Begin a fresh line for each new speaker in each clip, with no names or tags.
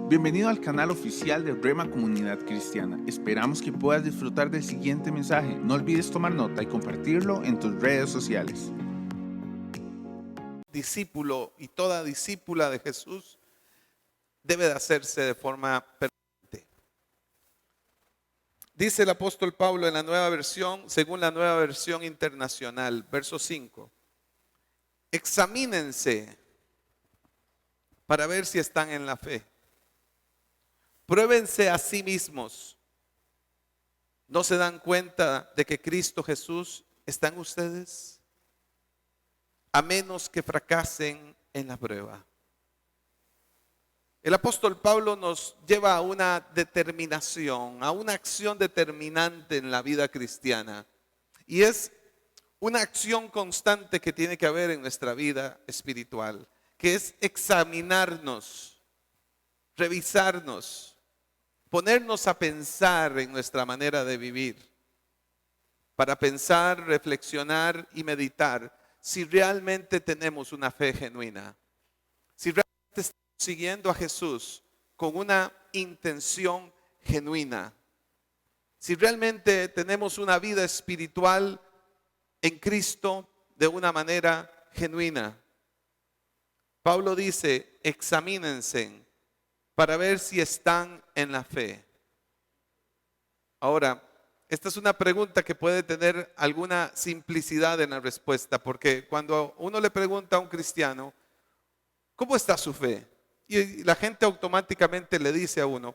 Bienvenido al canal oficial de Rema Comunidad Cristiana. Esperamos que puedas disfrutar del siguiente mensaje. No olvides tomar nota y compartirlo en tus redes sociales.
Discípulo y toda discípula de Jesús debe de hacerse de forma permanente. Dice el apóstol Pablo en la nueva versión, según la nueva versión internacional, verso 5. Examínense para ver si están en la fe. Pruébense a sí mismos. ¿No se dan cuenta de que Cristo Jesús está en ustedes? A menos que fracasen en la prueba. El apóstol Pablo nos lleva a una determinación, a una acción determinante en la vida cristiana. Y es una acción constante que tiene que haber en nuestra vida espiritual, que es examinarnos, revisarnos, ponernos a pensar en nuestra manera de vivir, para pensar, reflexionar y meditar si realmente tenemos una fe genuina, si realmente estamos siguiendo a Jesús con una intención genuina, si realmente tenemos una vida espiritual en Cristo de una manera genuina. Pablo dice, examínense para ver si están en la fe. Ahora, esta es una pregunta que puede tener alguna simplicidad en la respuesta, porque cuando uno le pregunta a un cristiano, ¿cómo está su fe? Y la gente automáticamente le dice a uno,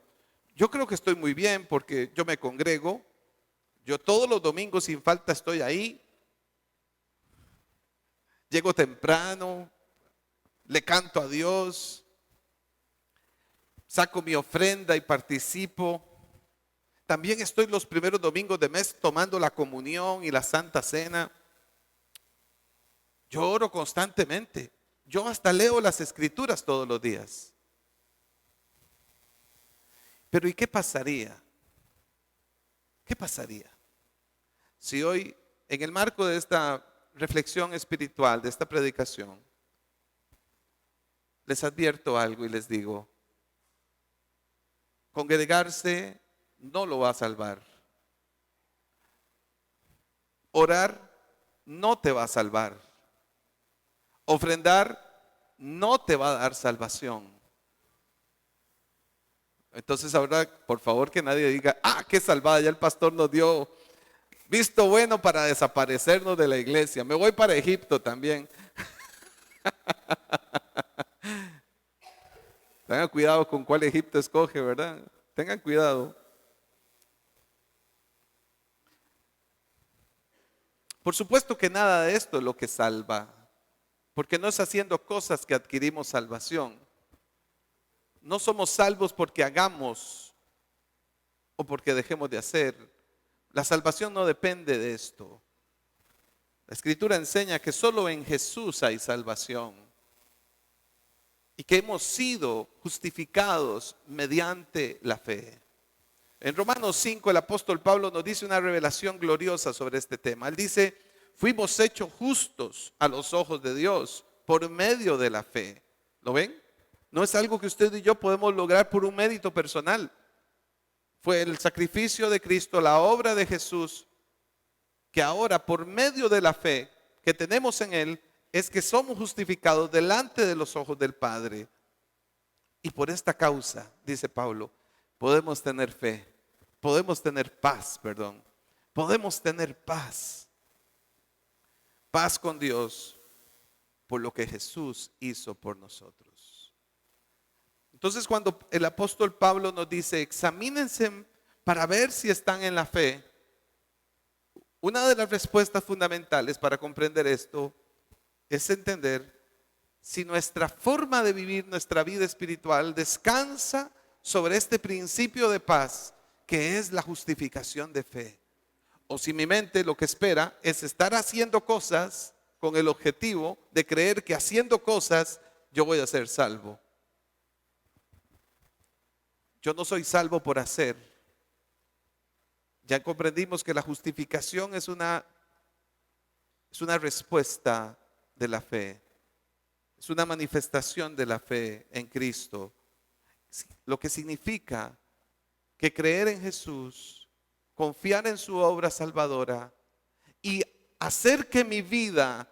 yo creo que estoy muy bien porque yo me congrego, yo todos los domingos sin falta estoy ahí, llego temprano, le canto a Dios, saco mi ofrenda y participo. También estoy los primeros domingos de mes tomando la comunión y la Santa Cena. Yo oro constantemente. Yo hasta leo las escrituras todos los días. Pero ¿y qué pasaría? ¿Qué pasaría si hoy, en el marco de esta reflexión espiritual, de esta predicación, les advierto algo y les digo, congregarse no lo va a salvar. Orar no te va a salvar. Ofrendar no te va a dar salvación. Entonces ahora, por favor, que nadie diga, qué salvada, ya el pastor nos dio visto bueno para desaparecernos de la iglesia. Me voy para Egipto también. Tengan cuidado con cuál Egipto escoge, ¿verdad? Tengan cuidado. Por supuesto que nada de esto es lo que salva, porque no es haciendo cosas que adquirimos salvación. No somos salvos porque hagamos o porque dejemos de hacer. La salvación no depende de esto. La Escritura enseña que solo en Jesús hay salvación y que hemos sido justificados mediante la fe. En Romanos 5 el apóstol Pablo nos dice una revelación gloriosa sobre este tema. Él dice, fuimos hechos justos a los ojos de Dios por medio de la fe. ¿Lo ven? No es algo que usted y yo podemos lograr por un mérito personal. Fue el sacrificio de Cristo, la obra de Jesús, que ahora por medio de la fe que tenemos en Él, es que somos justificados delante de los ojos del Padre. Y por esta causa, dice Pablo, podemos tener fe, podemos tener paz, podemos tener paz. Paz con Dios por lo que Jesús hizo por nosotros. Entonces cuando el apóstol Pablo nos dice, examínense para ver si están en la fe, una de las respuestas fundamentales para comprender esto es entender si nuestra forma de vivir nuestra vida espiritual descansa sobre este principio de paz que es la justificación de fe. O si mi mente lo que espera es estar haciendo cosas con el objetivo de creer que haciendo cosas yo voy a ser salvo. Yo no soy salvo por hacer. Ya comprendimos que la justificación es una respuesta de la fe. Es una manifestación de la fe en Cristo. lo que significa que creer en Jesús, confiar en su obra salvadora y hacer que mi vida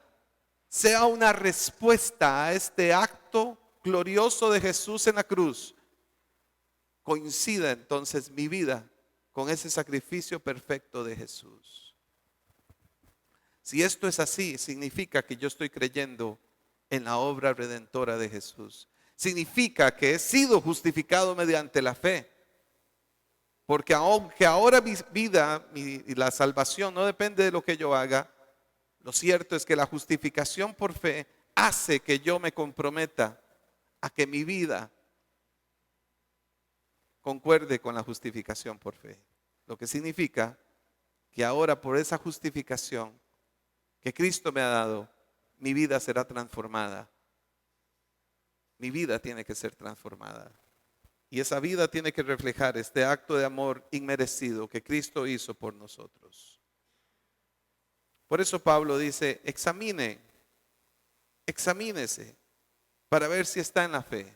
sea una respuesta a este acto glorioso de Jesús en la cruz, coincida entonces mi vida con ese sacrificio perfecto de Jesús. Si esto es así, significa que yo estoy creyendo en la obra redentora de Jesús. Significa que he sido justificado mediante la fe. Porque aunque ahora mi vida y la salvación no depende de lo que yo haga, lo cierto es que la justificación por fe hace que yo me comprometa a que mi vida concuerde con la justificación por fe. Lo que significa que ahora por esa justificación que Cristo me ha dado, mi vida será transformada. Mi vida tiene que ser transformada. Y esa vida tiene que reflejar este acto de amor inmerecido que Cristo hizo por nosotros. Por eso Pablo dice, examínese para ver si está en la fe.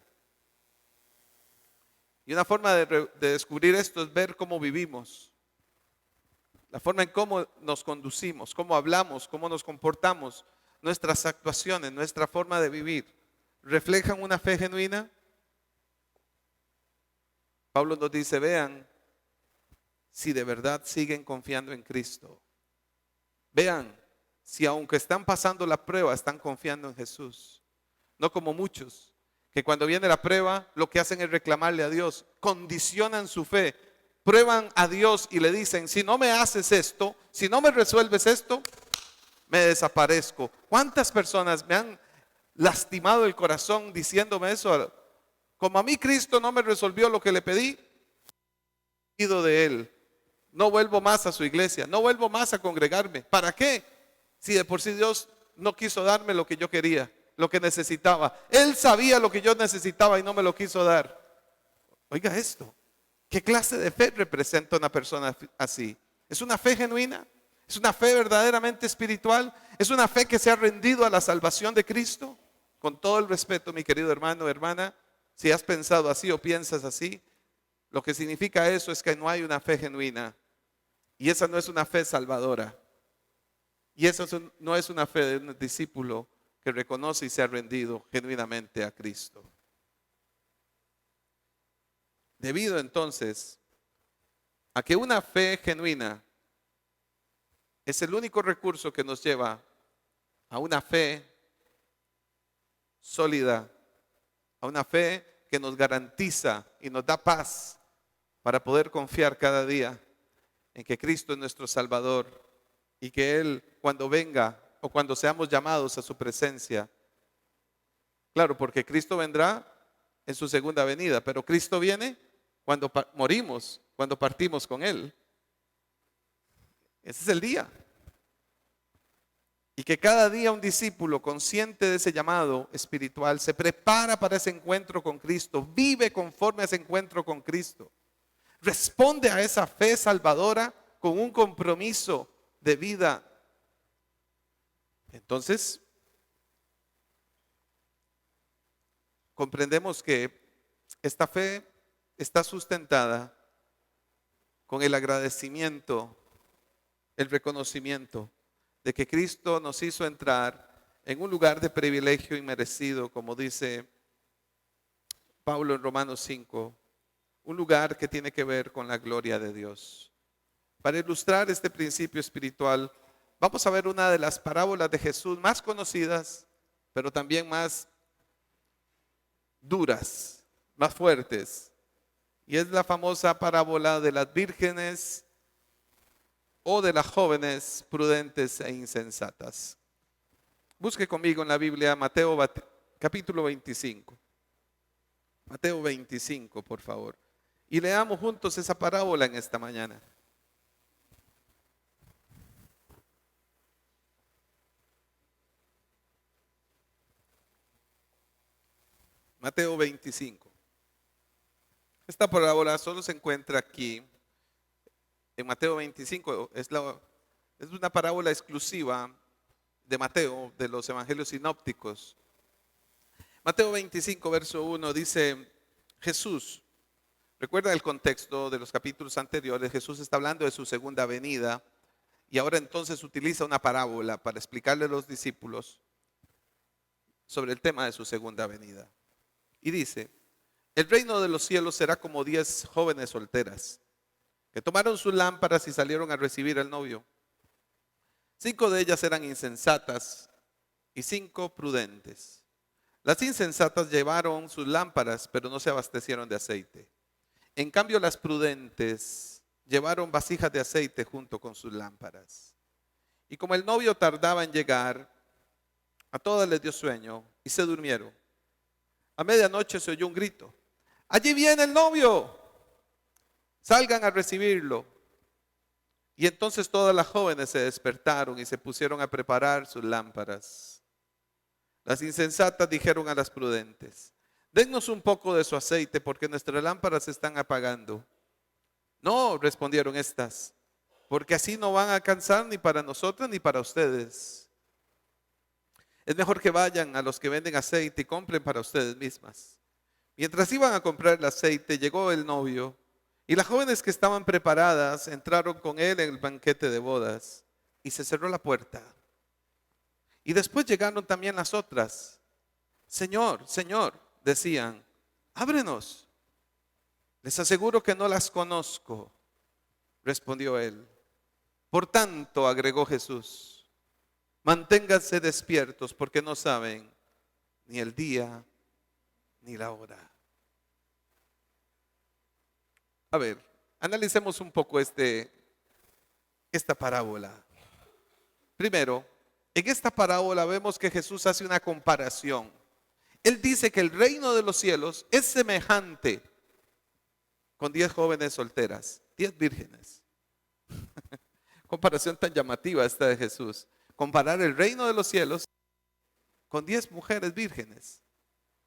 Y una forma de descubrir esto es ver cómo vivimos. La forma en cómo nos conducimos, cómo hablamos, cómo nos comportamos, nuestras actuaciones, nuestra forma de vivir, ¿reflejan una fe genuina? Pablo nos dice, vean si de verdad siguen confiando en Cristo. Vean si aunque están pasando la prueba, están confiando en Jesús. No como muchos, que cuando viene la prueba, lo que hacen es reclamarle a Dios, condicionan su fe, prueban a Dios y le dicen, si no me haces esto, si no me resuelves esto, me desaparezco. ¿Cuántas personas me han lastimado el corazón diciéndome eso? Como a mí Cristo no me resolvió lo que le pedí, pido de Él. No vuelvo más a su iglesia, no vuelvo más a congregarme. ¿Para qué? Si de por sí Dios no quiso darme lo que yo quería, lo que necesitaba. Él sabía lo que yo necesitaba y no me lo quiso dar. Oiga esto, ¿qué clase de fe representa una persona así? ¿Es una fe genuina? ¿Es una fe verdaderamente espiritual? ¿Es una fe que se ha rendido a la salvación de Cristo? Con todo el respeto, mi querido hermano, hermana, si has pensado así o piensas así, lo que significa eso es que no hay una fe genuina. Y esa no es una fe salvadora. Y esa no es una fe de un discípulo que reconoce y se ha rendido genuinamente a Cristo. Debido entonces a que una fe genuina es el único recurso que nos lleva a una fe sólida, a una fe que nos garantiza y nos da paz para poder confiar cada día en que Cristo es nuestro Salvador y que Él cuando venga o cuando seamos llamados a su presencia, claro, porque Cristo vendrá en su segunda venida, pero Cristo viene cuando morimos, cuando partimos con Él. Ese es el día. Y que cada día un discípulo consciente de ese llamado espiritual se prepara para ese encuentro con Cristo, vive conforme a ese encuentro con Cristo, responde a esa fe salvadora con un compromiso de vida. Entonces, comprendemos que esta fe está sustentada con el agradecimiento, el reconocimiento de que Cristo nos hizo entrar en un lugar de privilegio inmerecido, como dice Pablo en Romanos 5, un lugar que tiene que ver con la gloria de Dios. Para ilustrar este principio espiritual, vamos a ver una de las parábolas de Jesús más conocidas, pero también más duras, más fuertes. Y es la famosa parábola de las vírgenes o de las jóvenes prudentes e insensatas. Busque conmigo en la Biblia Mateo capítulo 25. Mateo 25, por favor. Y leamos juntos esa parábola en esta mañana. Mateo 25. Esta parábola solo se encuentra aquí en Mateo 25. Es una parábola exclusiva de Mateo, de los evangelios sinópticos. Mateo 25, verso 1 dice: Jesús, recuerda el contexto de los capítulos anteriores, Jesús está hablando de su segunda venida y ahora entonces utiliza una parábola para explicarle a los discípulos sobre el tema de su segunda venida. Y dice, el reino de los cielos será como 10 jóvenes solteras que tomaron sus lámparas y salieron a recibir al novio. 5 de ellas eran insensatas y 5 prudentes. Las insensatas llevaron sus lámparas, pero no se abastecieron de aceite. En cambio, las prudentes llevaron vasijas de aceite junto con sus lámparas. Y como el novio tardaba en llegar, a todas les dio sueño y se durmieron. A medianoche se oyó un grito. ¡Allí viene el novio! Salgan a recibirlo. Y entonces todas las jóvenes se despertaron y se pusieron a preparar sus lámparas. Las insensatas dijeron a las prudentes, dennos un poco de su aceite porque nuestras lámparas se están apagando. No, respondieron estas, porque así no van a alcanzar ni para nosotros ni para ustedes. Es mejor que vayan a los que venden aceite y compren para ustedes mismas. Mientras iban a comprar el aceite, llegó el novio y las jóvenes que estaban preparadas entraron con él en el banquete de bodas y se cerró la puerta. Y después llegaron también las otras. Señor, Señor, decían, ábrenos. Les aseguro que no las conozco, respondió él. Por tanto, agregó Jesús, manténganse despiertos porque no saben ni el día ni la hora. A ver, analicemos un poco esta parábola. Primero, en esta parábola vemos que Jesús hace una comparación. Él dice que el reino de los cielos es semejante con 10 jóvenes solteras, 10 vírgenes. Comparación tan llamativa esta de Jesús. Comparar el reino de los cielos con 10 mujeres vírgenes,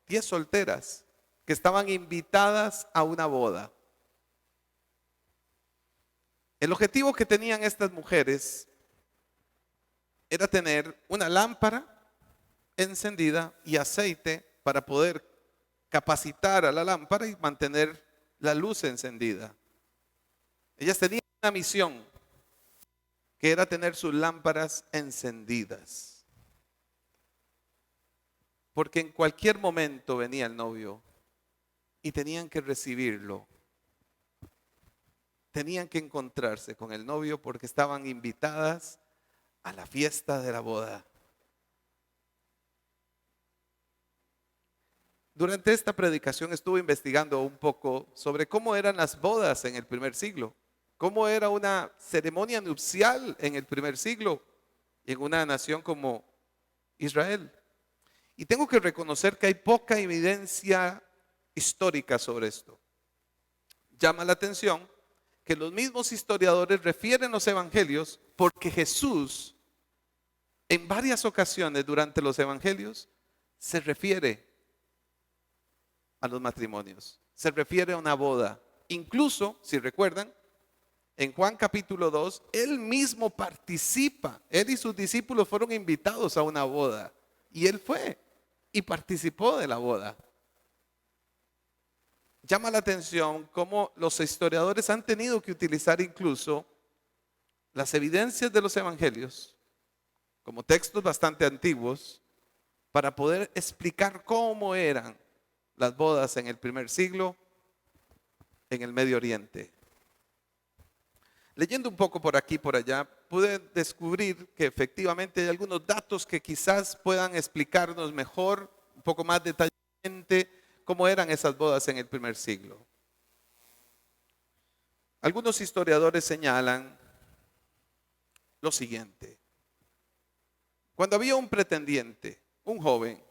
10 solteras que estaban invitadas a una boda. El objetivo que tenían estas mujeres era tener una lámpara encendida y aceite para poder capacitar a la lámpara y mantener la luz encendida. Ellas tenían una misión que era tener sus lámparas encendidas. Porque en cualquier momento venía el novio y tenían que recibirlo. Tenían que encontrarse con el novio porque estaban invitadas a la fiesta de la boda. Durante esta predicación estuve investigando un poco sobre cómo eran las bodas en el primer siglo, cómo era una ceremonia nupcial en el primer siglo en una nación como Israel. Y tengo que reconocer que hay poca evidencia histórica sobre esto. Llama la atención que los mismos historiadores refieren los evangelios porque Jesús en varias ocasiones durante los evangelios se refiere a los matrimonios, se refiere a una boda. Incluso, si recuerdan, en Juan capítulo 2, él mismo participa, él y sus discípulos fueron invitados a una boda y él fue y participó de la boda. Llama la atención cómo los historiadores han tenido que utilizar incluso las evidencias de los evangelios como textos bastante antiguos para poder explicar cómo eran las bodas en el primer siglo en el Medio Oriente. Leyendo un poco por aquí y por allá, pude descubrir que efectivamente hay algunos datos que quizás puedan explicarnos mejor, un poco más detalladamente, cómo eran esas bodas en el primer siglo. Algunos historiadores señalan lo siguiente. Cuando había un pretendiente, un joven,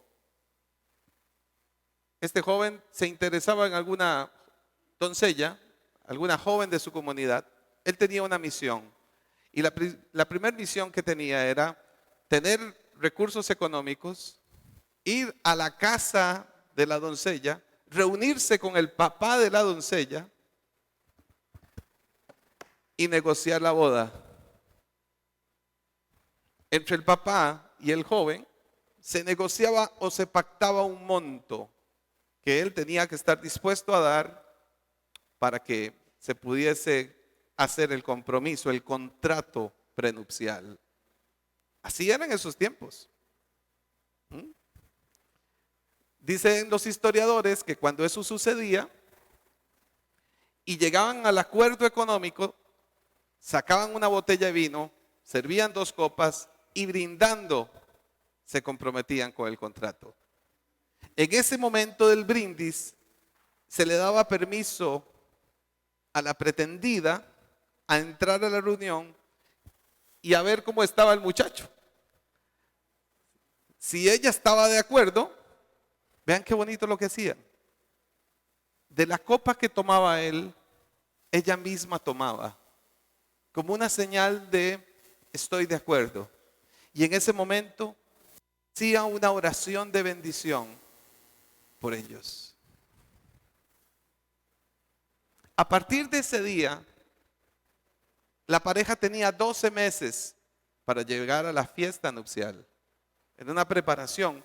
este joven se interesaba en alguna doncella, alguna joven de su comunidad, él tenía una misión. Y la primera misión que tenía era tener recursos económicos, ir a la casa de la doncella, reunirse con el papá de la doncella y negociar la boda. Entre el papá y el joven se negociaba o se pactaba un monto que él tenía que estar dispuesto a dar para que se pudiese hacer el compromiso, el contrato prenupcial. Así eran esos tiempos. Dicen los historiadores que cuando eso sucedía y llegaban al acuerdo económico, sacaban una botella de vino, servían 2 copas y brindando se comprometían con el contrato. En ese momento del brindis se le daba permiso a la pretendida a entrar a la reunión y a ver cómo estaba el muchacho. Si ella estaba de acuerdo, vean qué bonito lo que hacían. De la copa que tomaba él, ella misma tomaba, como una señal de estoy de acuerdo. Y en ese momento hacía una oración de bendición por ellos. A partir de ese día, la pareja tenía 12 meses para llegar a la fiesta nupcial. Era una preparación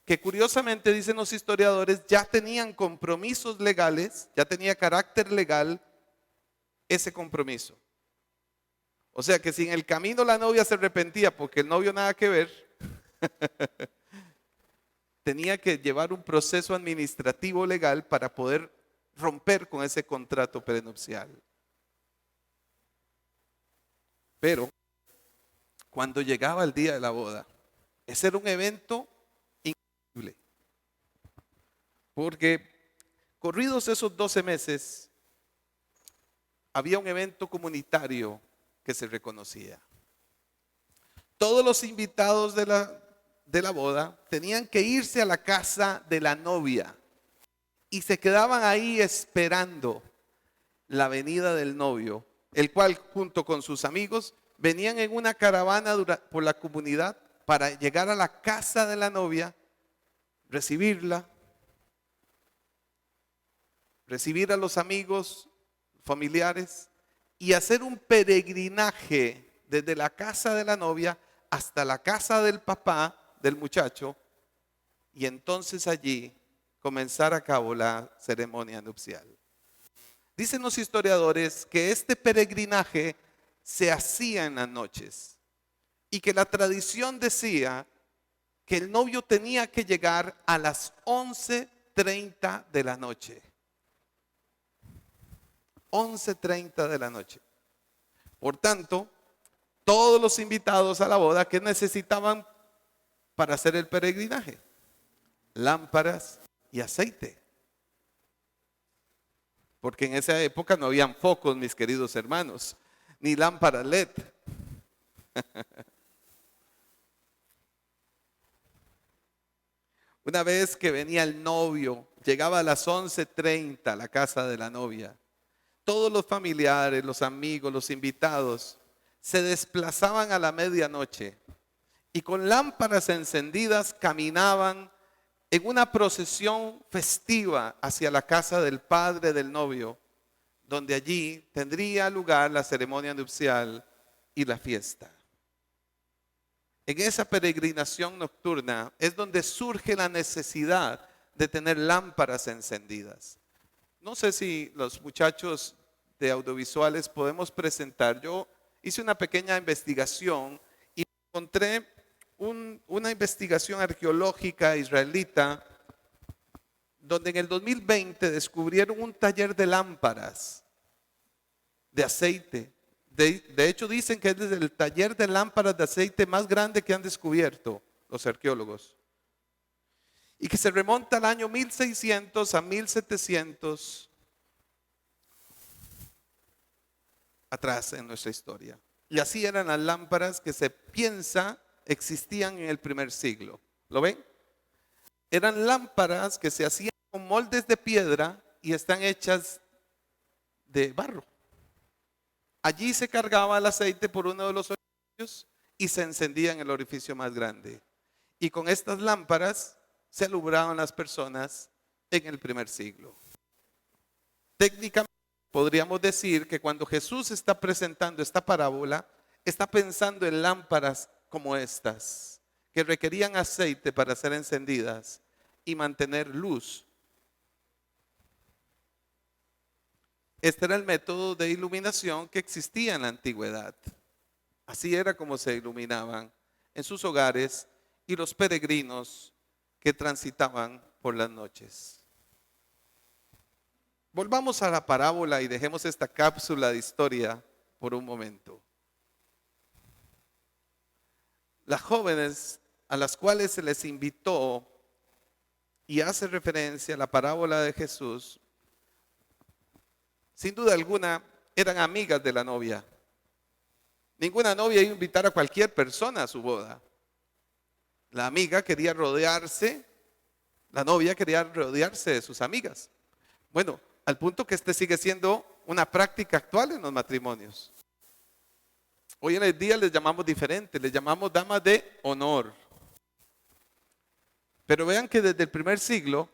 que curiosamente, dicen los historiadores, ya tenían compromisos legales, ya tenía carácter legal ese compromiso. O sea que si en el camino la novia se arrepentía porque el novio nada que ver, tenía que llevar un proceso administrativo legal para poder romper con ese contrato prenupcial. Pero cuando llegaba el día de la boda, ese era un evento increíble. Porque corridos esos 12 meses, había un evento comunitario que se reconocía. Todos los invitados de la boda tenían que irse a la casa de la novia y se quedaban ahí esperando la venida del novio, el cual junto con sus amigos venían en una caravana por la comunidad para llegar a la casa de la novia, recibirla, recibir a los amigos, familiares y hacer un peregrinaje desde la casa de la novia hasta la casa del papá del muchacho y entonces allí comenzar a cabo la ceremonia nupcial. Dicen los historiadores que este peregrinaje se hacía en las noches y que la tradición decía que el novio tenía que llegar a las 11:30 de la noche. 11:30 de la noche. Por tanto, todos los invitados a la boda, ¿qué necesitaban para hacer el peregrinaje? Lámparas y aceite. Porque en esa época no habían focos, mis queridos hermanos, ni lámparas LED. Una vez que venía el novio, llegaba a las 11:30 a la casa de la novia. Todos los familiares, los amigos, los invitados se desplazaban a la medianoche y con lámparas encendidas caminaban en una procesión festiva hacia la casa del padre del novio, donde allí tendría lugar la ceremonia nupcial y la fiesta. En esa peregrinación nocturna es donde surge la necesidad de tener lámparas encendidas. No sé si los muchachos de audiovisuales podemos presentar. Yo hice una pequeña investigación y encontré una investigación arqueológica israelita donde en el 2020 descubrieron un taller de lámparas de aceite. De hecho dicen que es el taller de lámparas de aceite más grande que han descubierto los arqueólogos. Y que se remonta al año 1600 a 1700 atrás en nuestra historia. Y así eran las lámparas que se piensa existían en el primer siglo. ¿Lo ven? Eran lámparas que se hacían con moldes de piedra y están hechas de barro. Allí se cargaba el aceite por uno de los orificios y se encendía en el orificio más grande. Y con estas lámparas se alumbraban las personas en el primer siglo. Técnicamente podríamos decir que cuando Jesús está presentando esta parábola, está pensando en lámparas como estas, que requerían aceite para ser encendidas y mantener luz Este era el método de iluminación que existía en la antigüedad. Así era como se iluminaban en sus hogares y los peregrinos que transitaban por las noches. Volvamos a la parábola y dejemos esta cápsula de historia por un momento. Las jóvenes a las cuales se les invitó y hace referencia a la parábola de Jesús, sin duda alguna eran amigas de la novia. Ninguna novia iba a invitar a cualquier persona a su boda. La amiga quería rodearse, la novia quería rodearse de sus amigas. Bueno, al punto que este sigue siendo una práctica actual en los matrimonios. Hoy en el día les llamamos diferente, les llamamos damas de honor. Pero vean que desde el primer siglo,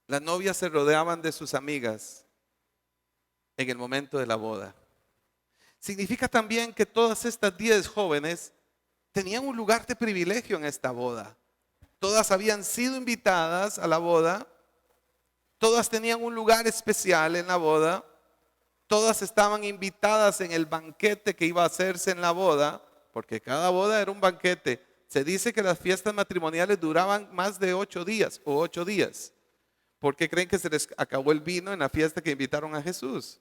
las novias se rodeaban de sus amigas en el momento de la boda. Significa también que todas estas 10 jóvenes tenían un lugar de privilegio en esta boda. Todas habían sido invitadas a la boda, todas tenían un lugar especial en la boda, todas estaban invitadas en el banquete que iba a hacerse en la boda, porque cada boda era un banquete. Se dice que las fiestas matrimoniales duraban más de 8 días o 8 días. ¿Por qué creen que se les acabó el vino en la fiesta que invitaron a Jesús?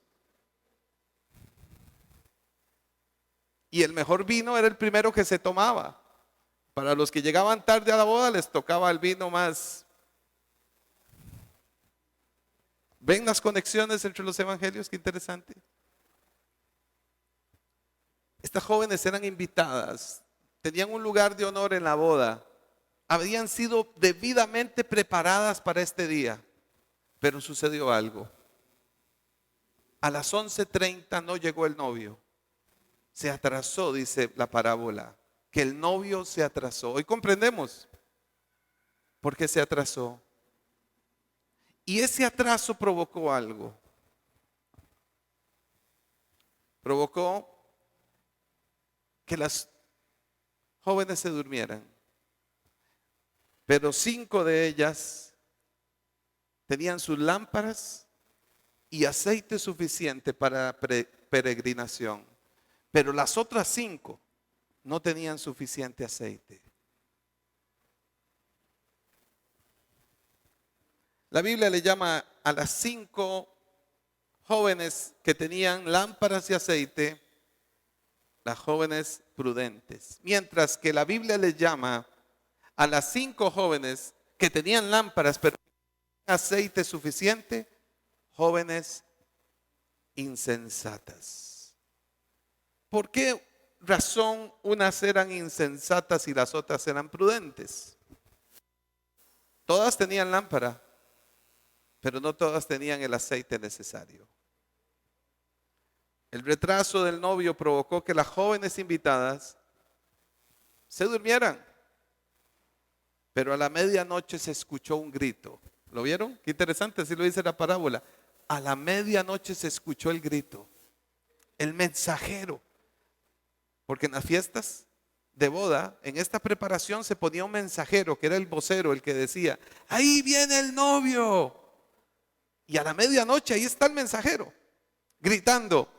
Y el mejor vino era el primero que se tomaba. Para los que llegaban tarde a la boda les tocaba el vino más. ¿Ven las conexiones entre los evangelios? Qué interesante. Estas jóvenes eran invitadas, tenían un lugar de honor en la boda, habían sido debidamente preparadas para este día, pero sucedió algo. A las 11:30 no llegó el novio. Se atrasó, dice la parábola, que el novio se atrasó. Hoy comprendemos por qué se atrasó. Y ese atraso provocó algo. Provocó que las jóvenes se durmieran. Pero 5 de ellas tenían sus lámparas y aceite suficiente para peregrinación. Pero las otras 5 no tenían suficiente aceite. La Biblia le llama a las 5 jóvenes que tenían lámparas y aceite, las jóvenes prudentes. Mientras que la Biblia les llama a las 5 jóvenes que tenían lámparas pero no tenían aceite suficiente, jóvenes insensatas. ¿Por qué razón unas eran insensatas y las otras eran prudentes? Todas tenían lámpara, pero no todas tenían el aceite necesario. El retraso del novio provocó que las jóvenes invitadas se durmieran. Pero a la medianoche se escuchó un grito. ¿Lo vieron? Qué interesante, así lo dice la parábola. A la medianoche se escuchó el grito. El mensajero. Porque en las fiestas de boda, en esta preparación se ponía un mensajero, que era el vocero, el que decía, ahí viene el novio. Y a la medianoche ahí está el mensajero, gritando,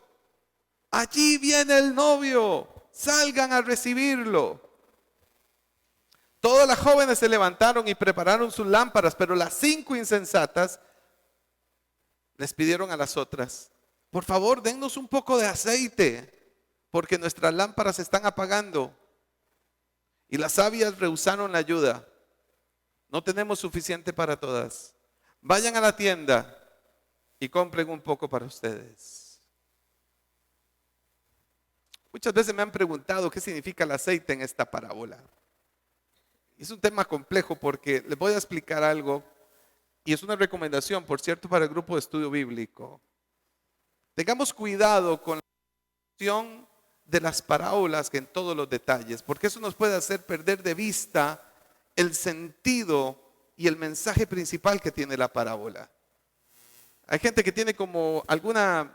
allí viene el novio, salgan a recibirlo. Todas las jóvenes se levantaron y prepararon sus lámparas, pero las 5 insensatas les pidieron a las otras, por favor, dennos un poco de aceite, porque nuestras lámparas se están apagando. Y las sabias rehusaron la ayuda. No tenemos suficiente para todas. Vayan a la tienda y compren un poco para ustedes. Muchas veces me han preguntado qué significa el aceite en esta parábola. Es un tema complejo porque les voy a explicar algo y es una recomendación, por cierto, para el grupo de estudio bíblico. Tengamos cuidado con la cuestión de las parábolas que en todos los detalles, porque eso nos puede hacer perder de vista el sentido y el mensaje principal que tiene la parábola. Hay gente que tiene como alguna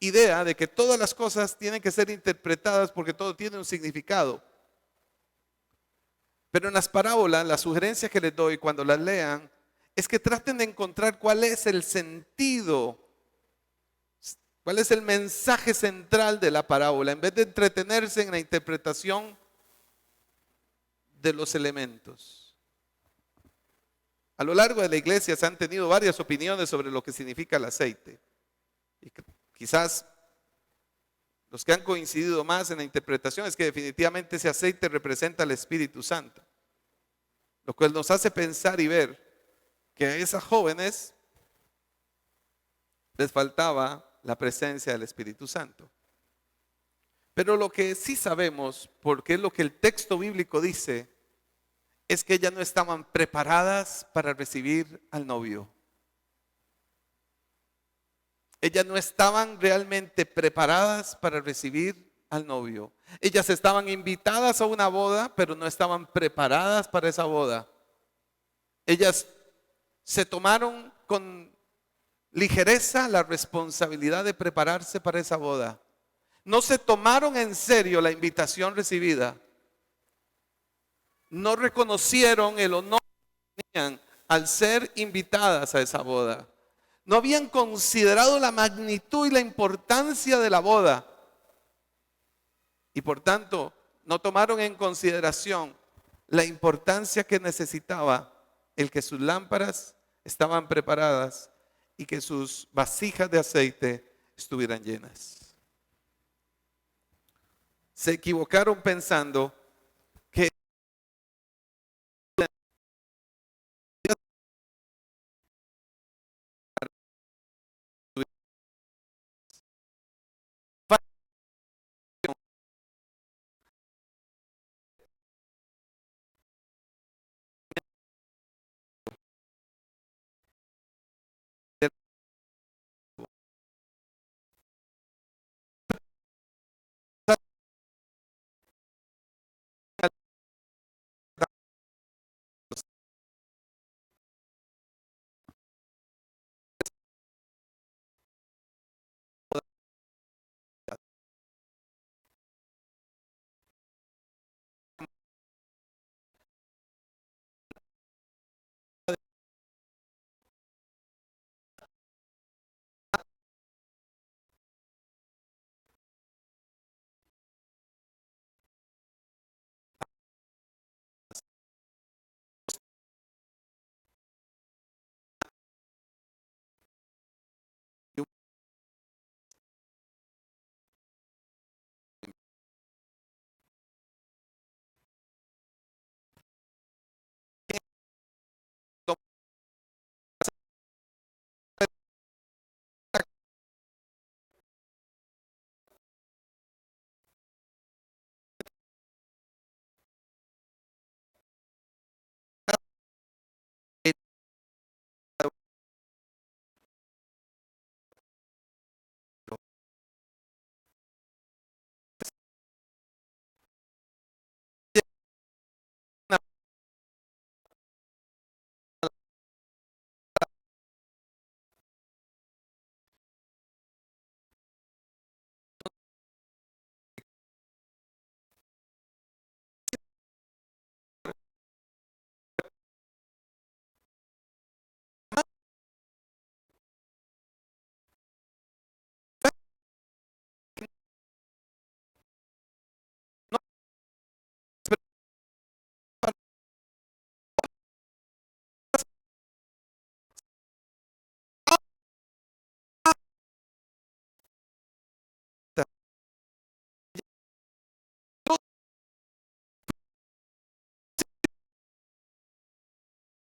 idea de que todas las cosas tienen que ser interpretadas porque todo tiene un significado. Pero en las parábolas, la sugerencia que les doy cuando las lean es que traten de encontrar cuál es el sentido, cuál es el mensaje central de la parábola, en vez de entretenerse en la interpretación de los elementos. A lo largo de la iglesia se han tenido varias opiniones sobre lo que significa el aceite. Y quizás los que han coincidido más en la interpretación es que definitivamente ese aceite representa al Espíritu Santo, lo cual nos hace pensar y ver que a esas jóvenes les faltaba la presencia del Espíritu Santo. Pero lo que sí sabemos, porque es lo que el texto bíblico dice, es que ellas no estaban preparadas para recibir al novio. Ellas no estaban realmente preparadas para recibir al novio. Ellas estaban invitadas a una boda, pero no estaban preparadas para esa boda. Ellas se tomaron con ligereza la responsabilidad de prepararse para esa boda. No se tomaron en serio la invitación recibida. No reconocieron el honor que tenían al ser invitadas a esa boda. No habían considerado la magnitud y la importancia de la boda. Y por tanto, no tomaron en consideración la importancia que necesitaba el que sus lámparas estaban preparadas y que sus vasijas de aceite estuvieran llenas. Se equivocaron pensando que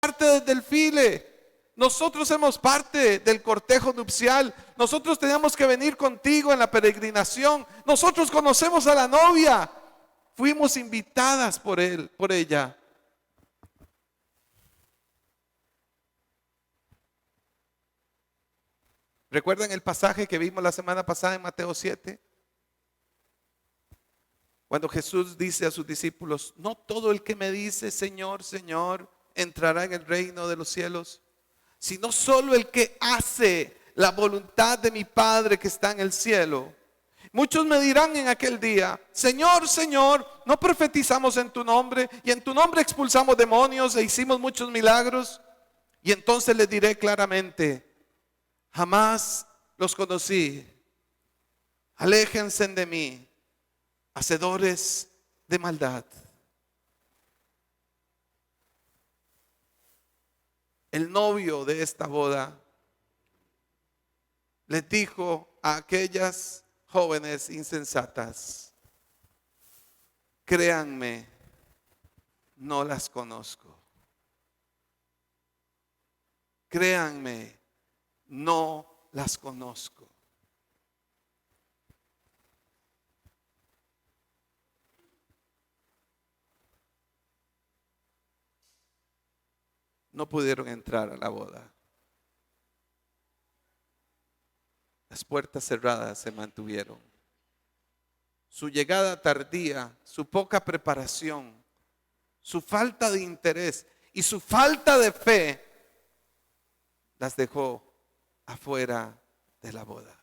parte del desfile. Nosotros somos parte del cortejo nupcial. Nosotros teníamos que venir contigo en la peregrinación. Nosotros conocemos a la novia. Fuimos invitadas por él, por ella. ¿Recuerdan el pasaje que vimos la semana pasada en Mateo 7? Cuando Jesús dice a sus discípulos: no todo el que me dice Señor, Señor, entrará en el reino de los cielos, sino solo el que hace la voluntad de mi Padre que está en el cielo. Muchos me dirán en aquel día: Señor, Señor, ¿no profetizamos en tu nombre? Y en tu nombre expulsamos demonios e hicimos muchos milagros. Y entonces les diré claramente, jamás los conocí. Aléjense de mí, hacedores de maldad. El novio de esta boda les dijo a aquellas jóvenes insensatas, créanme, no las conozco. Créanme, no las conozco. No pudieron entrar a la boda. Las puertas cerradas se mantuvieron. Su llegada tardía, su poca preparación, su falta de interés y su falta de fe las dejó afuera de la boda.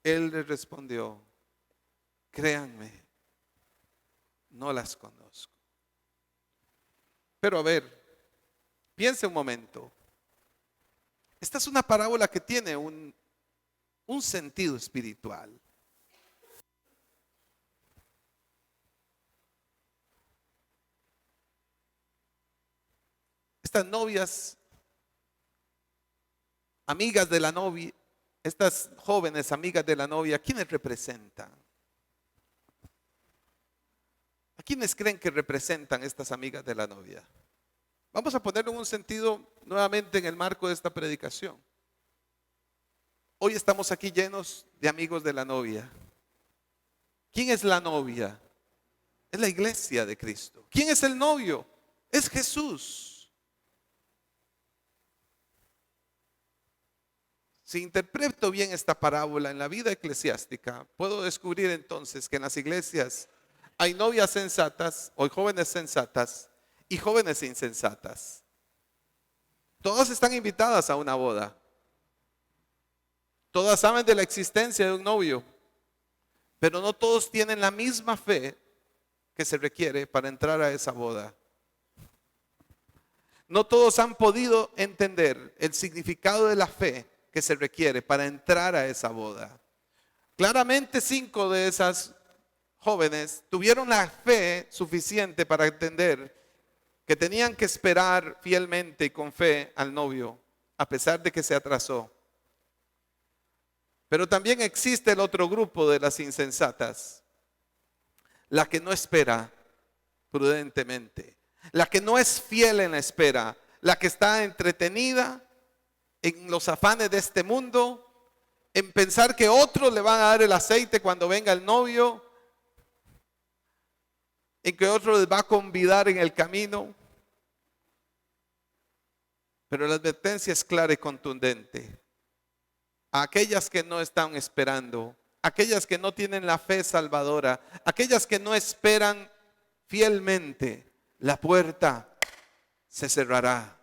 Él le respondió, créanme, no las conozco. Pero a ver, piense un momento. Esta es una parábola que tiene un sentido espiritual. Estas novias, amigas de la novia, estas jóvenes amigas de la novia, ¿quiénes representan? ¿A quiénes creen que representan estas amigas de la novia? Vamos a ponerlo en un sentido nuevamente en el marco de esta predicación. Hoy estamos aquí llenos de amigos de la novia. ¿Quién es la novia? Es la iglesia de Cristo. ¿Quién es el novio? Es Jesús. Si interpreto bien esta parábola en la vida eclesiástica, puedo descubrir entonces que en las iglesias hay novias sensatas o jóvenes sensatas y jóvenes insensatas. Todas están invitadas a una boda. Todas saben de la existencia de un novio, pero no todos tienen la misma fe que se requiere para entrar a esa boda. No todos han podido entender el significado de la fe que se requiere para entrar a esa boda. Claramente 5 de esas jóvenes tuvieron la fe suficiente para entender que tenían que esperar fielmente y con fe al novio, a pesar de que se atrasó. Pero también existe el otro grupo de las insensatas, la que no espera prudentemente, la que no es fiel en la espera, la que está entretenida en los afanes de este mundo, en pensar que otros le van a dar el aceite cuando venga el novio, en que otro les va a convidar en el camino. Pero la advertencia es clara y contundente. A aquellas que no están esperando, aquellas que no tienen la fe salvadora, aquellas que no esperan fielmente, la puerta se cerrará.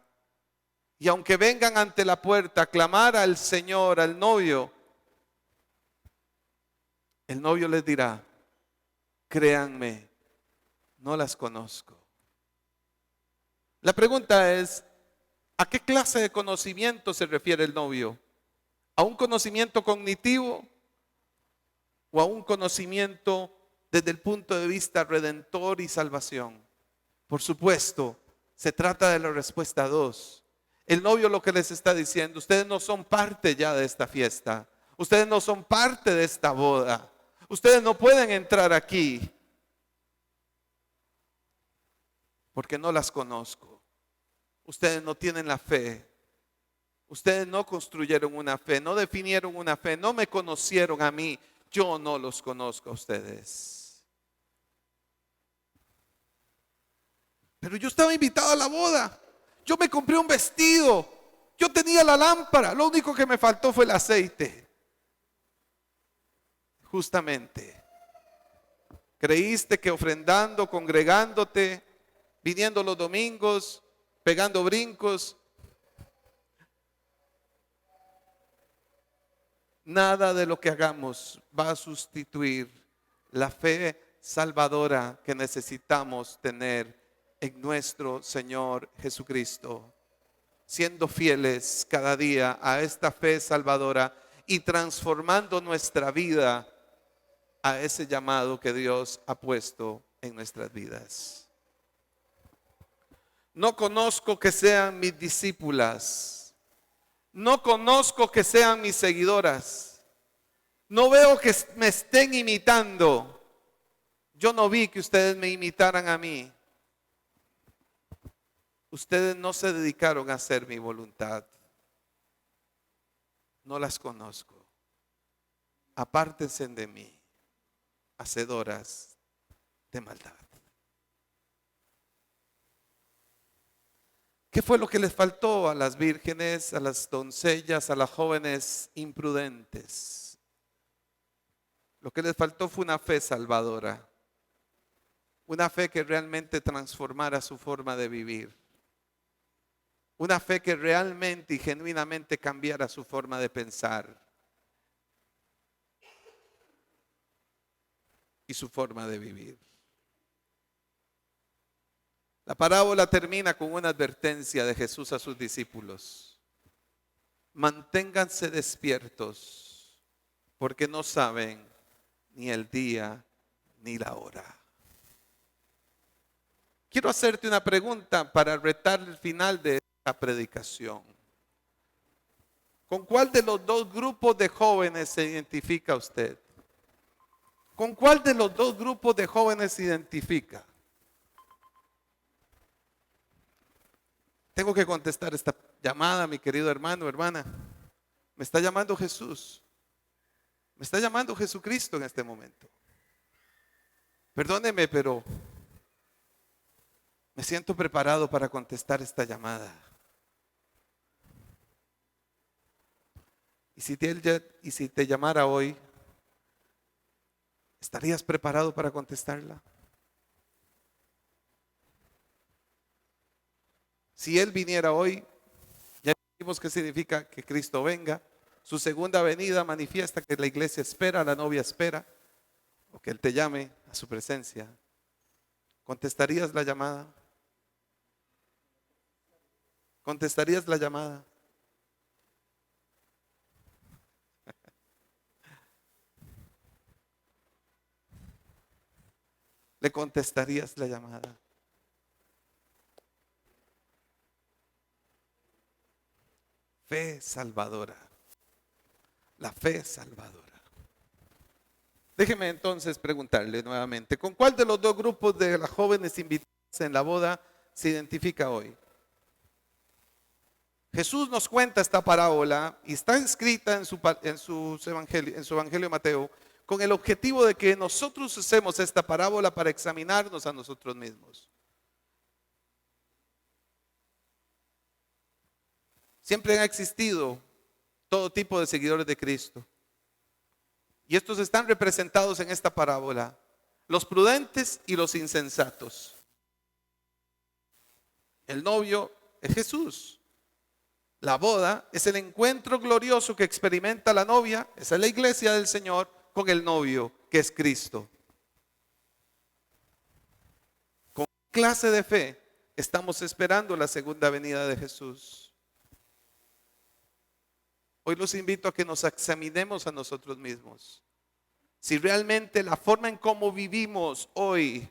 Y aunque vengan ante la puerta a clamar al Señor, al novio, el novio les dirá, créanme, no las conozco. La pregunta es, ¿a qué clase de conocimiento se refiere el novio? ¿A un conocimiento cognitivo o a un conocimiento desde el punto de vista redentor y salvación? Por supuesto, se trata de la respuesta 2. El novio lo que les está diciendo, ustedes no son parte ya de esta fiesta. Ustedes no son parte de esta boda. Ustedes no pueden entrar aquí porque no las conozco. Ustedes no tienen la fe. Ustedes no construyeron una fe, no definieron una fe, no me conocieron a mí. Yo no los conozco a ustedes. Pero yo estaba invitado a la boda. Yo me compré un vestido. Yo tenía la lámpara. Lo único que me faltó fue el aceite. Justamente. Creíste que ofrendando, congregándote, viniendo los domingos, pegando brincos, nada de lo que hagamos va a sustituir la fe salvadora que necesitamos tener en nuestro Señor Jesucristo, siendo fieles cada día a esta fe salvadora y transformando nuestra vida a ese llamado que Dios ha puesto en nuestras vidas. No conozco que sean mis discípulas, no conozco que sean mis seguidoras, no veo que me estén imitando. Yo no vi que ustedes me imitaran a mí. Ustedes no se dedicaron a hacer mi voluntad. No las conozco. Apártense de mí, hacedoras de maldad. ¿Qué fue lo que les faltó a las vírgenes, a las doncellas, a las jóvenes imprudentes? Lo que les faltó fue una fe salvadora. Una fe que realmente transformara su forma de vivir. Una fe que realmente y genuinamente cambiara su forma de pensar y su forma de vivir. La parábola termina con una advertencia de Jesús a sus discípulos. Manténganse despiertos, porque no saben ni el día ni la hora. Quiero hacerte una pregunta para retar el final de esta predicación. ¿Con cuál de los dos grupos de jóvenes se identifica usted? ¿Con cuál de los dos grupos de jóvenes se identifica? Tengo que contestar esta llamada, mi querido hermano, hermana. Me está llamando Jesús. Me está llamando Jesucristo en este momento. Perdóneme, pero me siento preparado para contestar esta llamada. Y si te llamara hoy, ¿estarías preparado para contestarla? Si Él viniera hoy, ya vimos qué significa que Cristo venga. Su segunda venida manifiesta que la iglesia espera, la novia espera, o que Él te llame a su presencia. ¿Contestarías la llamada? ¿Contestarías la llamada? ¿Le contestarías la llamada? Fe salvadora. La fe salvadora. Déjeme entonces preguntarle nuevamente, ¿con cuál de los dos grupos de las jóvenes invitadas en la boda se identifica hoy? Jesús nos cuenta esta parábola y está escrita en su evangelio de Mateo con el objetivo de que nosotros usemos esta parábola para examinarnos a nosotros mismos. Siempre ha existido todo tipo de seguidores de Cristo. Y estos están representados en esta parábola. Los prudentes y los insensatos. El novio es Jesús. La boda es el encuentro glorioso que experimenta la novia. Esa es la iglesia del Señor con el novio que es Cristo. ¿Con qué clase de fe estamos esperando la segunda venida de Jesús? Hoy los invito a que nos examinemos a nosotros mismos. Si realmente la forma en cómo vivimos hoy,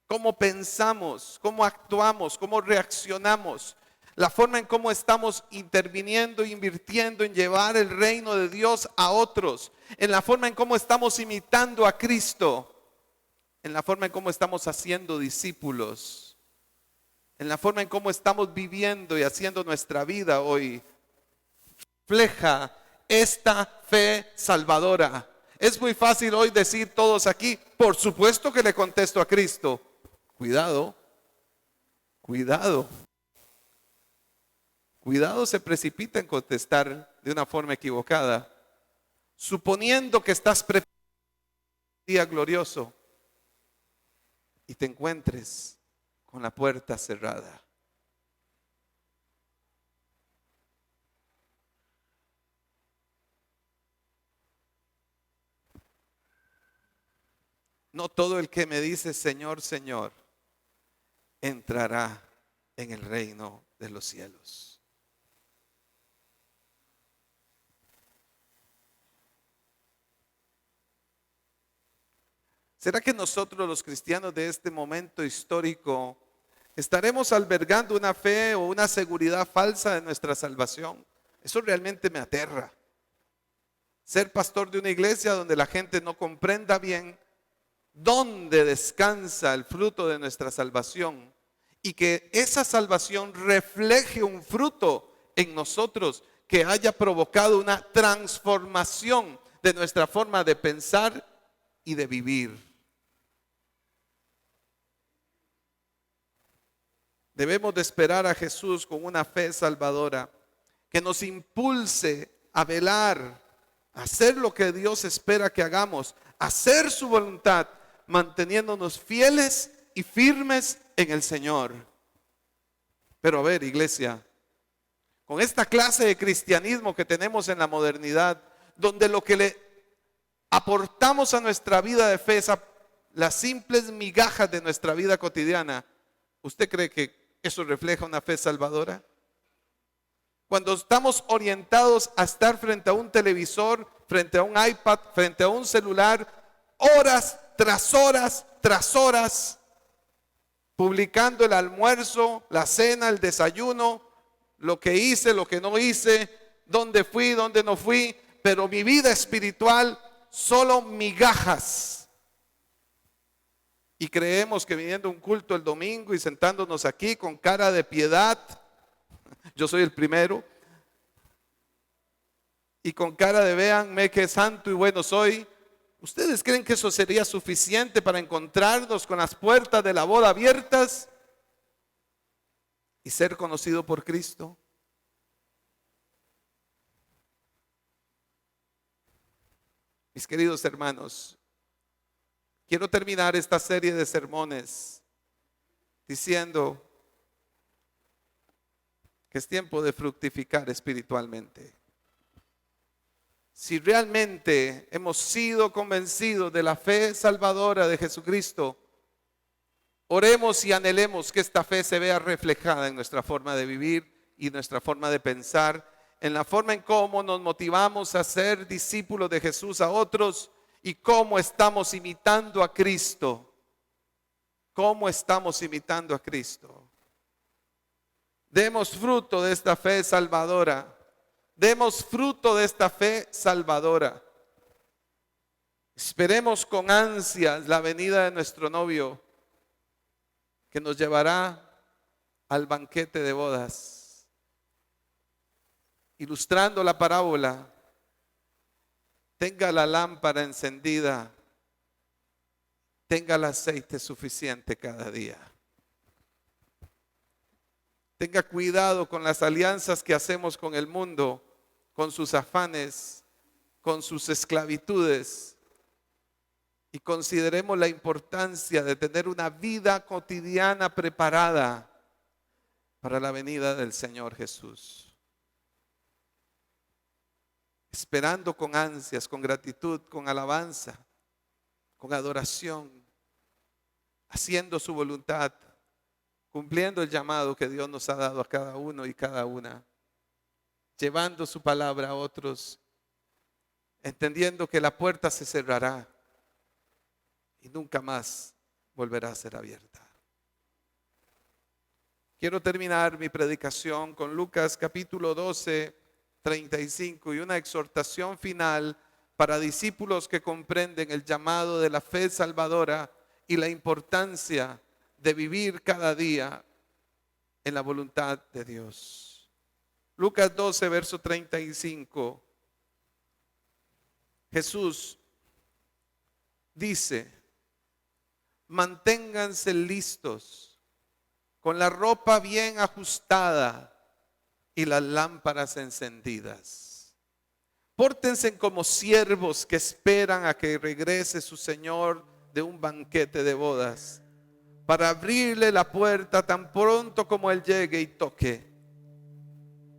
cómo pensamos, cómo actuamos, cómo reaccionamos, la forma en cómo estamos interviniendo, invirtiendo en llevar el reino de Dios a otros, en la forma en cómo estamos imitando a Cristo, en la forma en cómo estamos haciendo discípulos, en la forma en cómo estamos viviendo y haciendo nuestra vida hoy, refleja esta fe salvadora. Es muy fácil hoy decir todos aquí, por supuesto que le contesto a Cristo. Cuidado, cuidado. Cuidado, se precipita en contestar de una forma equivocada, suponiendo que estás preparado para un día glorioso y te encuentres con la puerta cerrada. No todo el que me dice Señor, Señor, entrará en el reino de los cielos. ¿Será que nosotros los cristianos de este momento histórico estaremos albergando una fe o una seguridad falsa de nuestra salvación? Eso realmente me aterra. Ser pastor de una iglesia donde la gente no comprenda bien dónde descansa el fruto de nuestra salvación y que esa salvación refleje un fruto en nosotros que haya provocado una transformación de nuestra forma de pensar y de vivir. Debemos de esperar a Jesús con una fe salvadora que nos impulse a velar, a hacer lo que Dios espera que hagamos, a hacer su voluntad, manteniéndonos fieles y firmes en el Señor. Pero a ver, iglesia, con esta clase de cristianismo que tenemos en la modernidad, donde lo que le aportamos a nuestra vida de fe es las simples migajas de nuestra vida cotidiana, ¿usted cree que eso refleja una fe salvadora? Cuando estamos orientados a estar frente a un televisor, frente a un iPad, frente a un celular, horas tras horas tras horas, publicando el almuerzo, la cena, el desayuno, lo que hice, lo que no hice, dónde fui, dónde no fui, pero mi vida espiritual solo migajas. Y creemos que viniendo a un culto el domingo y sentándonos aquí con cara de piedad, yo soy el primero, y con cara de véanme qué santo y bueno soy, ¿ustedes creen que eso sería suficiente para encontrarnos con las puertas de la boda abiertas y ser conocido por Cristo? Mis queridos hermanos, quiero terminar esta serie de sermones diciendo que es tiempo de fructificar espiritualmente. Si realmente hemos sido convencidos de la fe salvadora de Jesucristo, oremos y anhelemos que esta fe se vea reflejada en nuestra forma de vivir y nuestra forma de pensar, en la forma en cómo nos motivamos a ser discípulos de Jesús a otros y cómo estamos imitando a Cristo. ¿Cómo estamos imitando a Cristo? Demos fruto de esta fe salvadora. Demos fruto de esta fe salvadora. Esperemos con ansias la venida de nuestro novio, que nos llevará al banquete de bodas. Ilustrando la parábola, tenga la lámpara encendida, tenga el aceite suficiente cada día. Tenga cuidado con las alianzas que hacemos con el mundo, con sus afanes, con sus esclavitudes. Y consideremos la importancia de tener una vida cotidiana preparada para la venida del Señor Jesús. Esperando con ansias, con gratitud, con alabanza, con adoración, haciendo su voluntad, cumpliendo el llamado que Dios nos ha dado a cada uno y cada una, llevando su palabra a otros, entendiendo que la puerta se cerrará y nunca más volverá a ser abierta. Quiero terminar mi predicación con Lucas capítulo 12, 35 y una exhortación final para discípulos que comprenden el llamado de la fe salvadora y la importancia de vivir cada día en la voluntad de Dios. Lucas 12, verso 35. Jesús dice: manténganse listos, con la ropa bien ajustada y las lámparas encendidas. Pórtense como siervos que esperan a que regrese su Señor de un banquete de bodas, para abrirle la puerta tan pronto como Él llegue y toque.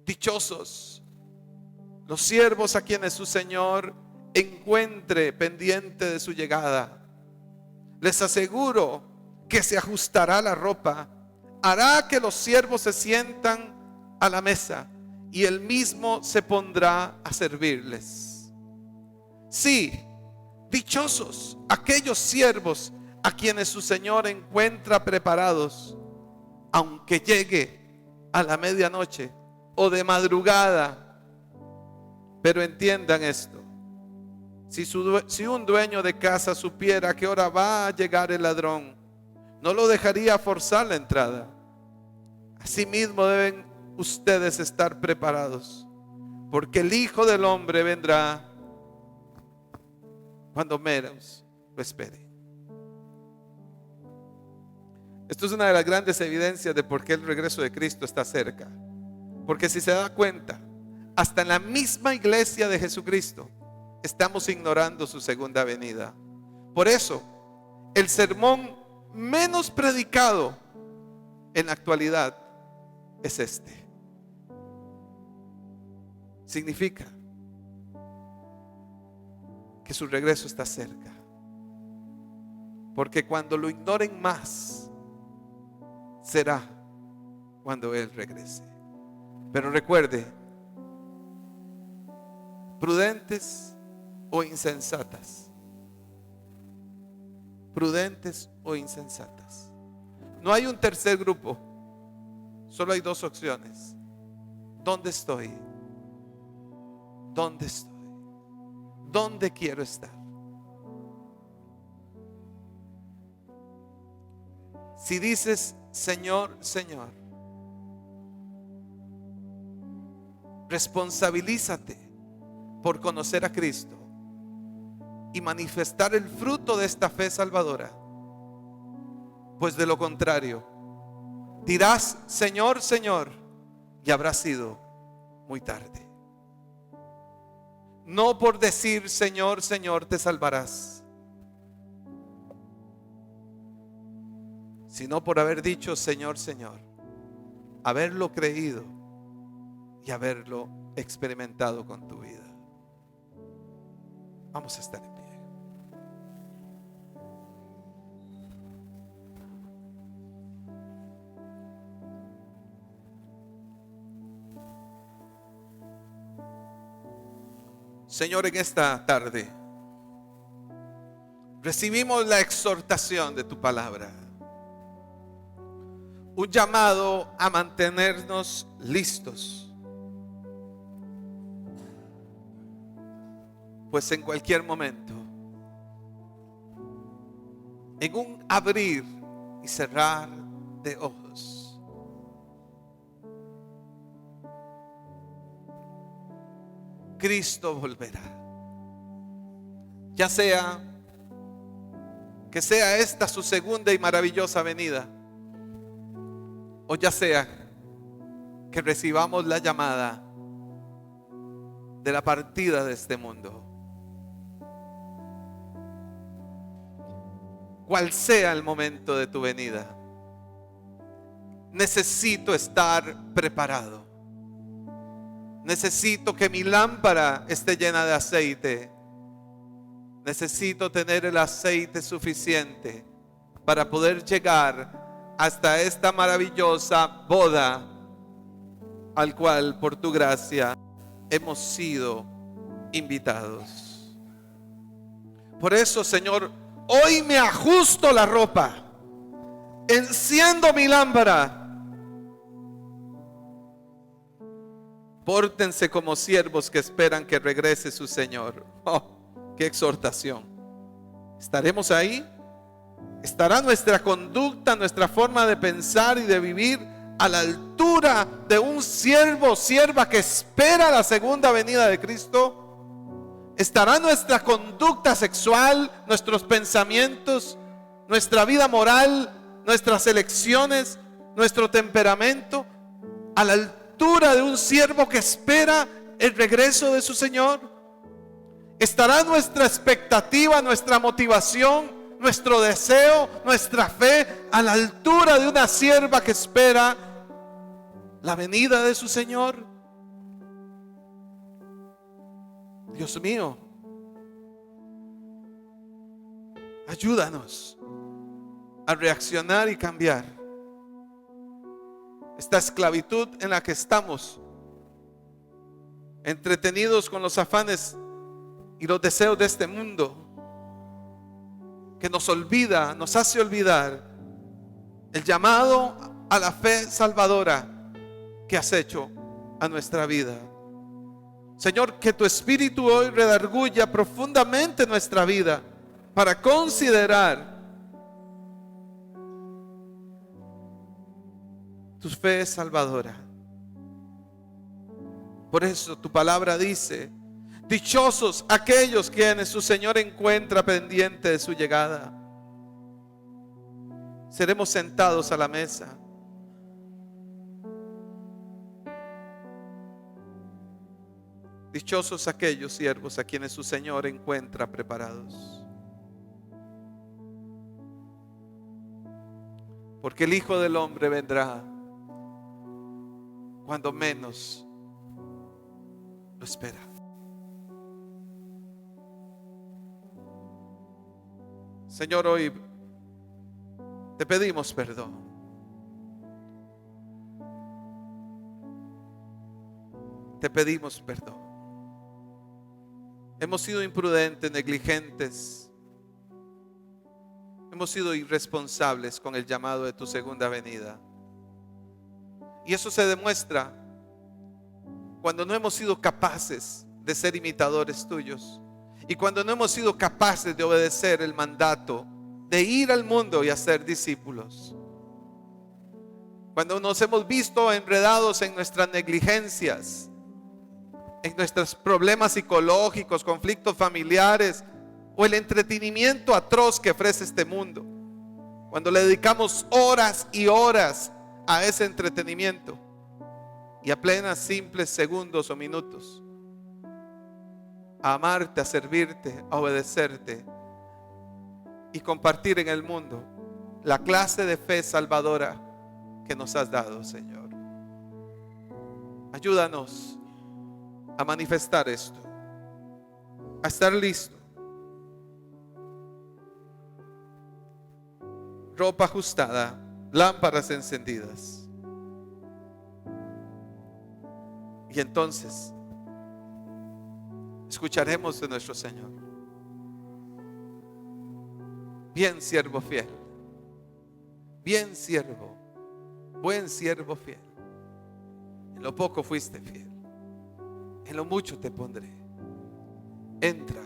Dichosos los siervos a quienes su Señor encuentre pendiente de su llegada. Les aseguro que se ajustará la ropa, hará que los siervos se sientan a la mesa y él mismo se pondrá a servirles. Sí, dichosos aquellos siervos a quienes su Señor encuentra preparados, aunque llegue a la medianoche o de madrugada. Pero entiendan esto: si un dueño de casa supiera a qué hora va a llegar el ladrón, no lo dejaría forzar la entrada. Asimismo deben ustedes estar preparados, porque el Hijo del Hombre vendrá cuando menos lo espere. Esto es una de las grandes evidencias de por qué el regreso de Cristo está cerca. Porque si se da cuenta, hasta en la misma iglesia de Jesucristo estamos ignorando su segunda venida. Por eso, el sermón menos predicado en la actualidad es este. Significa que su regreso está cerca. Porque cuando lo ignoren más, será cuando Él regrese. Pero recuerde, prudentes o insensatas. Prudentes o insensatas. No hay un tercer grupo. Solo hay dos opciones. ¿Dónde estoy? ¿Dónde estoy? ¿Dónde quiero estar? Si dices Señor, Señor, responsabilízate por conocer a Cristo y manifestar el fruto de esta fe salvadora. Pues de lo contrario, dirás Señor, Señor, y habrá sido muy tarde. No por decir Señor, Señor te salvarás, sino por haber dicho Señor, Señor, haberlo creído y haberlo experimentado con tu vida. Vamos a estar en pie. Señor, en esta tarde recibimos la exhortación de tu palabra, un llamado a mantenernos listos, pues en cualquier momento, en un abrir y cerrar de ojos, Cristo volverá. Ya sea que sea esta su segunda y maravillosa venida, o ya sea que recibamos la llamada de la partida de este mundo. Cual sea el momento de tu venida, necesito estar preparado. Necesito que mi lámpara esté llena de aceite. Necesito tener el aceite suficiente para poder llegar hasta esta maravillosa boda al cual por tu gracia hemos sido invitados. Por eso, Señor, hoy me ajusto la ropa, enciendo mi lámpara. Pórtense como siervos que esperan que regrese su Señor. Oh, qué exhortación. ¿Estaremos ahí? ¿Estará nuestra conducta, nuestra forma de pensar y de vivir a la altura de un siervo o sierva que espera la segunda venida de Cristo? ¿Estará nuestra conducta sexual, nuestros pensamientos, nuestra vida moral, nuestras elecciones, nuestro temperamento a la altura de un siervo que espera el regreso de su Señor? ¿Estará nuestra expectativa, nuestra motivación, nuestro deseo, nuestra fe a la altura de una sierva que espera la venida de su Señor? Dios mío, ayúdanos a reaccionar y cambiar esta esclavitud en la que estamos, entretenidos con los afanes y los deseos de este mundo, que nos hace olvidar el llamado a la fe salvadora que has hecho a nuestra vida. Señor, que tu Espíritu hoy redarguya profundamente nuestra vida para considerar tu fe salvadora. Por eso tu palabra dice: dichosos aquellos quienes su Señor encuentra pendiente de su llegada. Seremos sentados a la mesa. Dichosos aquellos siervos a quienes su Señor encuentra preparados. Porque el Hijo del Hombre vendrá cuando menos lo espera. Señor, hoy te pedimos perdón. Te pedimos perdón. Hemos sido imprudentes, negligentes. Hemos sido irresponsables con el llamado de tu segunda venida. Y eso se demuestra cuando no hemos sido capaces de ser imitadores tuyos. Y cuando no hemos sido capaces de obedecer el mandato de ir al mundo y hacer discípulos. Cuando nos hemos visto enredados en nuestras negligencias, en nuestros problemas psicológicos, conflictos familiares o el entretenimiento atroz que ofrece este mundo. Cuando le dedicamos horas y horas a ese entretenimiento y apenas simples segundos o minutos a amarte, a servirte, a obedecerte y compartir en el mundo la clase de fe salvadora que nos has dado, Señor. Ayúdanos a manifestar esto, a estar listo, ropa ajustada, lámparas encendidas. Y entonces escucharemos de nuestro Señor: bien siervo fiel, bien siervo, buen siervo fiel. En lo poco fuiste fiel, en lo mucho te pondré. Entra,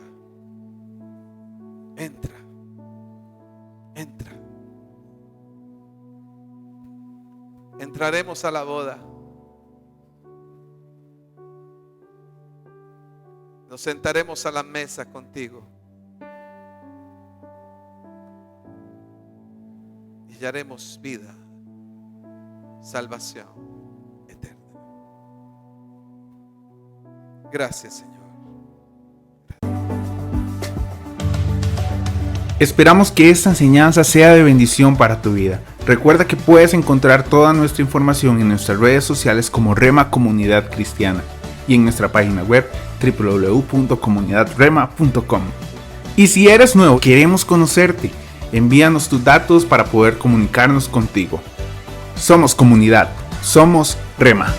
entra, entra. Entraremos a la boda. Nos sentaremos a la mesa contigo y hallaremos vida, salvación eterna. Gracias, Señor.
Esperamos que esta enseñanza sea de bendición para tu vida. Recuerda que puedes encontrar toda nuestra información en nuestras redes sociales como Rema Comunidad Cristiana y en nuestra página web www.comunidadrema.com. Y si eres nuevo, queremos conocerte. Envíanos tus datos para poder comunicarnos contigo. Somos comunidad, somos Rema.